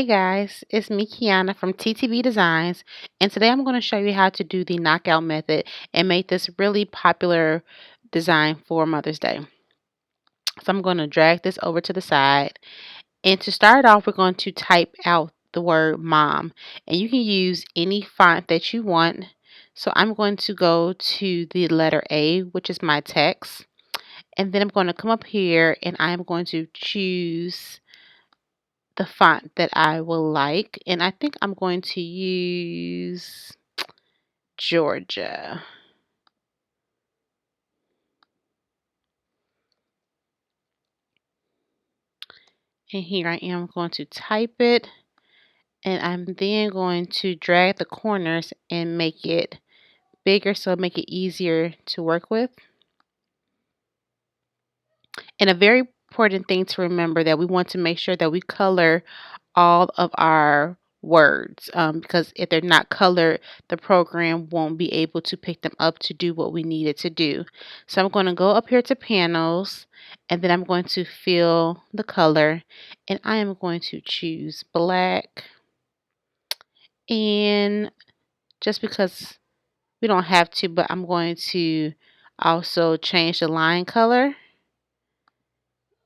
Hey guys, it's me Kiana from TTB Designs, and today I'm going to show you how to do the knockout method and make this really popular design for Mother's Day. So I'm going to drag this over to the side, and to start off we're going to type out the word mom, and you can use any font that you want. So I'm going to go to the letter A, which is my text, and then I'm going to come up here and I'm going to choose the font that I will like, and I think I'm going to use Georgia. And here I am going to type it, and I'm then going to drag the corners and make it bigger so make it easier to work with. And a very important thing to remember that we want to make sure that we color all of our words, because if they're not colored, the program won't be able to pick them up to do what we need it to do. So I'm going to go up here to panels, and then I'm going to fill the color, and I am going to choose black. And just because we don't have to, but I'm going to also change the line color,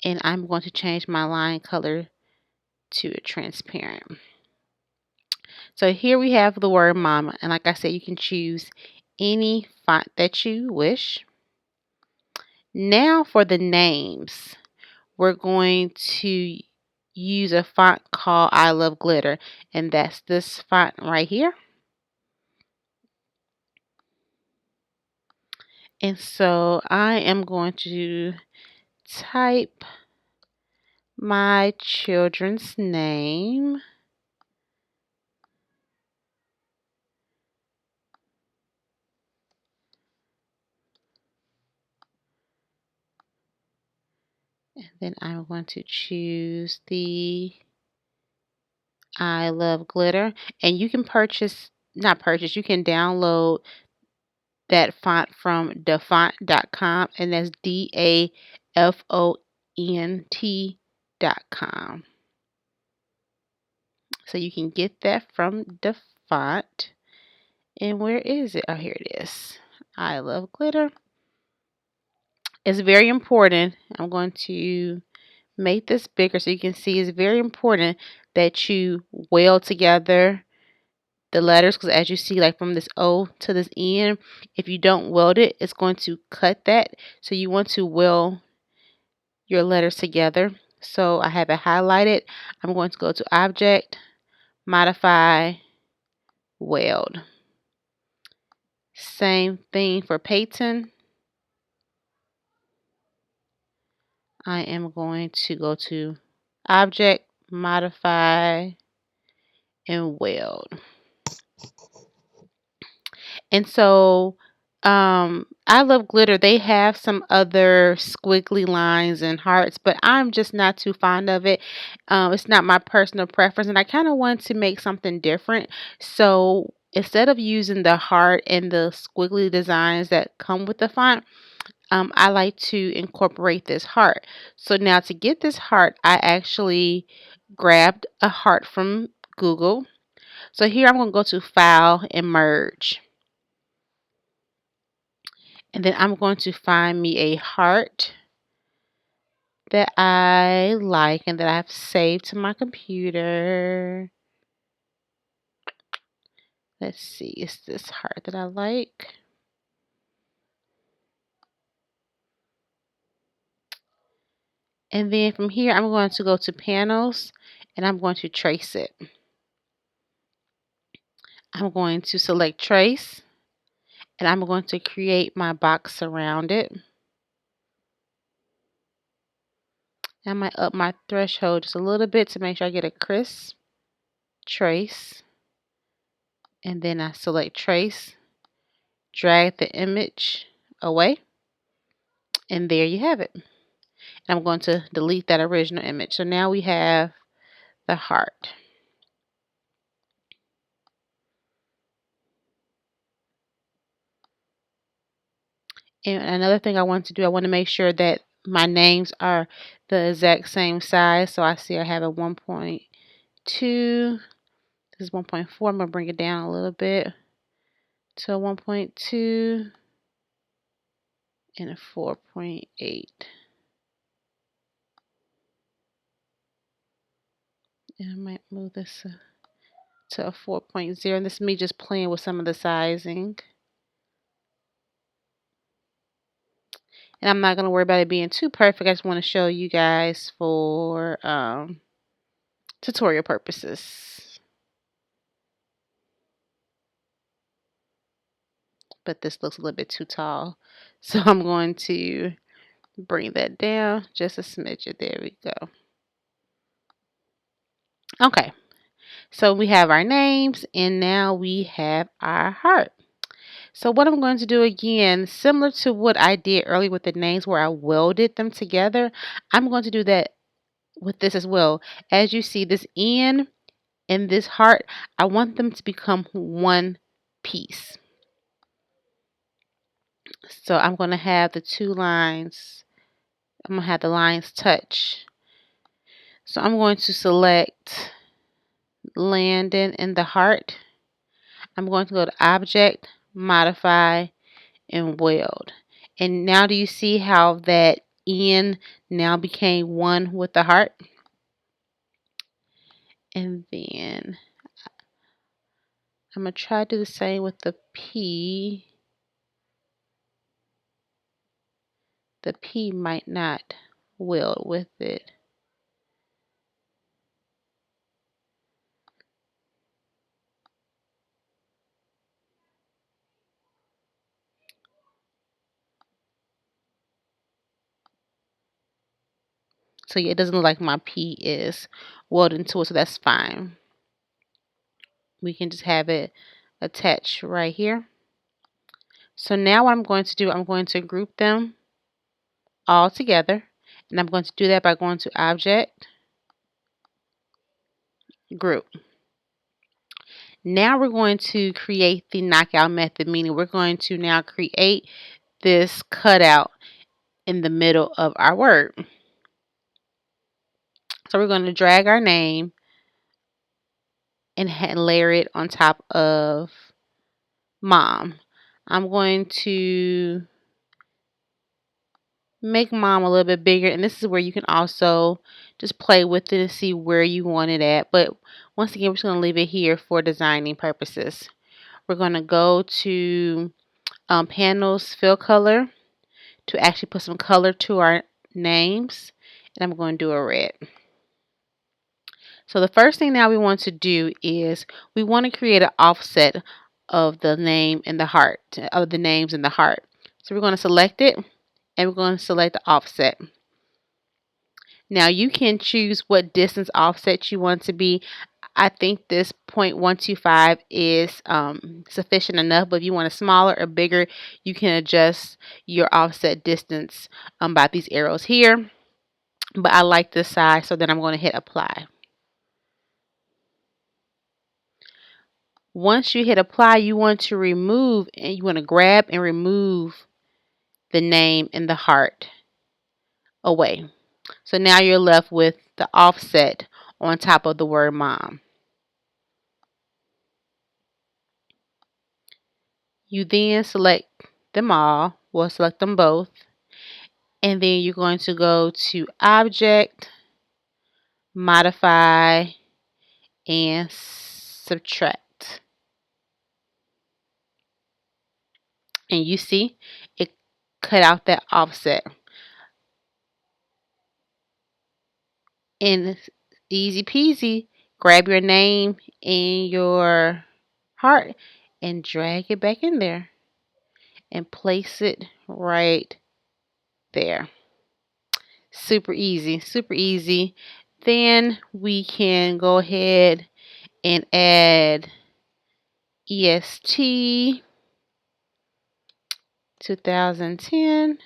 and I'm going to change my line color to a transparent. So here we have the word mama, and like I said, you can choose any font that you wish. Now for the names, we're going to use a font called I Love Glitter, and that's this font right here. And so I am going to type my children's name. And then I'm going to choose the I Love Glitter. And you can you can download that font from dafont.com, and that's DAFONT.com. So you can get that from Dafont. And where is it? Oh, here it is. I Love Glitter. It's very important. I'm going to make this bigger so you can see it's very important that you weld together the letters, because as you see, like from this O to this N, if you don't weld it, it's going to cut that. So you want to weld your letters together. So I have it highlighted. I'm going to go to Object, Modify, Weld. Same thing for Peyton. I am going to go to Object, Modify, and Weld. And so I Love Glitter, they have some other squiggly lines and hearts, but I'm just not too fond of it. It's not my personal preference, and I kind of want to make something different. So instead of using the heart and the squiggly designs that come with the font, I like to incorporate this heart. So now to get this heart, I actually grabbed a heart from Google. So here I'm going to go to File and Merge. And then I'm going to find me a heart that I like and that I've saved to my computer. Let's see, it's this heart that I like. And then from here, I'm going to go to Panels, and I'm going to trace it. I'm going to select Trace, and I'm going to create my box around it. I might up my threshold just a little bit to make sure I get a crisp trace. And then I select Trace, drag the image away, and there you have it. And I'm going to delete that original image. So now we have the heart. And another thing I want to do, I want to make sure that my names are the exact same size. So I see I have a 1.2 1.2. This is 1.4. I'm going to bring it down a little bit to a 1.2 and a 4.8. And I might move this to a 4.0. And this is me just playing with some of the sizing. And I'm not going to worry about it being too perfect. I just want to show you guys for tutorial purposes. But this looks a little bit too tall. So I'm going to bring that down just a smidget. There we go. Okay. So we have our names and now we have our heart. So what I'm going to do again, similar to what I did earlier with the names where I welded them together, I'm going to do that with this as well. As you see, this N and this heart, I want them to become one piece. So I'm going to have the two lines, I'm going to have the lines touch. So I'm going to select Landon and the heart. I'm going to go to Object, Modify, and Weld. And now do you see how that N now became one with the heart? And then I'm going to try to do the same with the P. The P might not weld with it. So yeah, it doesn't look like my P is welded into it, so that's fine. We can just have it attached right here. So now what I'm going to do, I'm going to group them all together. And I'm going to do that by going to Object, Group. Now we're going to create the knockout method, meaning we're going to now create this cutout in the middle of our word. So we're going to drag our name and layer it on top of mom. I'm going to make mom a little bit bigger, and this is where you can also just play with it and see where you want it at. But once again, we're just going to leave it here for designing purposes. We're going to go to Panels, Fill Color, to actually put some color to our names, and I'm going to do a red. So the first thing now we want to do is we want to create an offset of the name and the heart, of the names and the heart. So we're going to select it, and we're going to select the offset. Now you can choose what distance offset you want to be. I think this 0.125 is sufficient enough, but if you want a smaller or bigger, you can adjust your offset distance by these arrows here. But I like this size, so then I'm going to hit apply. Once you hit apply, you want to remove, and you want to grab and remove the name and the heart away. So now you're left with the offset on top of the word mom. You then select them all, well, select them both, and then you're going to go to Object, Modify, and Subtract. And you see it cut out that offset. And easy peasy, grab your name and your heart and drag it back in there and place it right there. Super easy, super easy. Then we can go ahead and add EST 2010.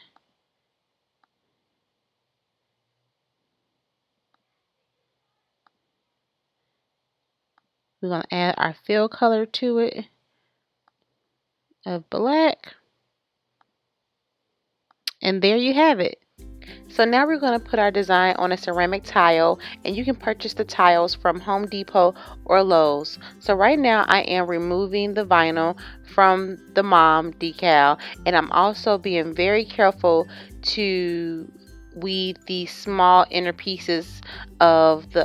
We're going to add our fill color to it of black. And there you have it. So now we're going to put our design on a ceramic tile, and you can purchase the tiles from Home Depot or Lowe's. So right now I am removing the vinyl from the mom decal, and I'm also being very careful to weed the small inner pieces of the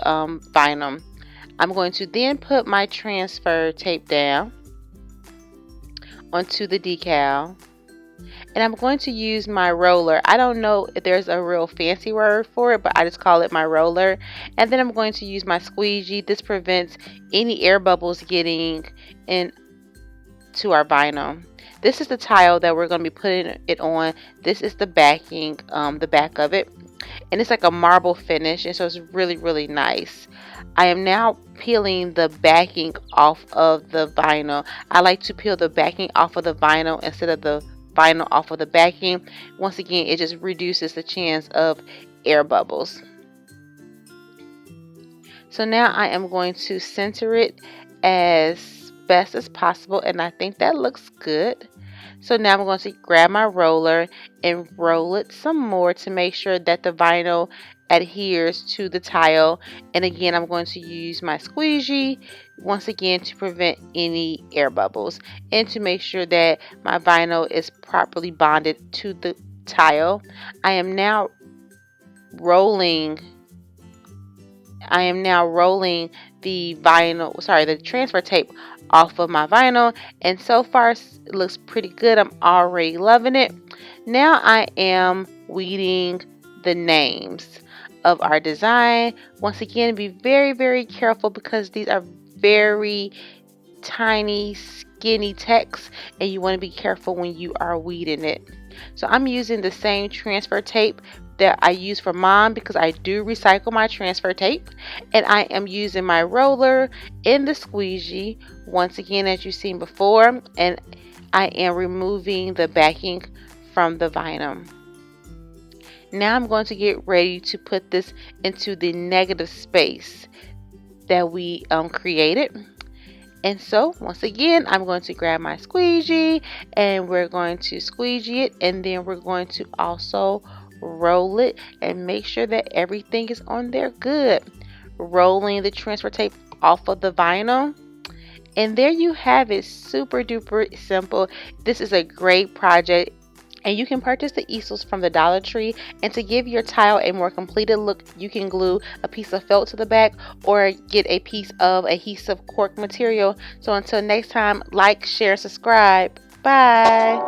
vinyl. I'm going to then put my transfer tape down onto the decal, and I'm going to use my roller. I don't know if there's a real fancy word for it, but I just call it my roller. And then I'm going to use my squeegee. This prevents any air bubbles getting into our vinyl. This is the tile that we're going to be putting it on. This is the backing, the back of it. And it's like a marble finish, and so it's really, really nice. I am now peeling the backing off of the vinyl. I like to peel the backing off of the vinyl instead of the vinyl off of the backing. Once again, it just reduces the chance of air bubbles. So now I am going to center it as best as possible, and I think that looks good. So now I'm going to grab my roller and roll it some more to make sure that the vinyl adheres to the tile. And again, I'm going to use my squeegee once again to prevent any air bubbles and to make sure that my vinyl is properly bonded to the tile. I am now rolling the transfer tape off of my vinyl, and so far it looks pretty good. I'm already loving it. Now I am weeding the names of our design. Once again, be very, very careful because these are very tiny, skinny text, and you want to be careful when you are weeding it. So I'm using the same transfer tape that I use for mom because I do recycle my transfer tape, and I am using my roller in the squeegee once again as you've seen before, and I am removing the backing from the vinyl. Now I'm going to get ready to put this into the negative space that we created. And so once again, I'm going to grab my squeegee and we're going to squeegee it, and then we're going to also roll it and make sure that everything is on there good. Rolling the transfer tape off of the vinyl. And there you have it, super duper simple. This is a great project. And you can purchase the easels from the Dollar Tree. And to give your tile a more completed look, you can glue a piece of felt to the back or get a piece of adhesive cork material. So until next time, like, share, subscribe. Bye.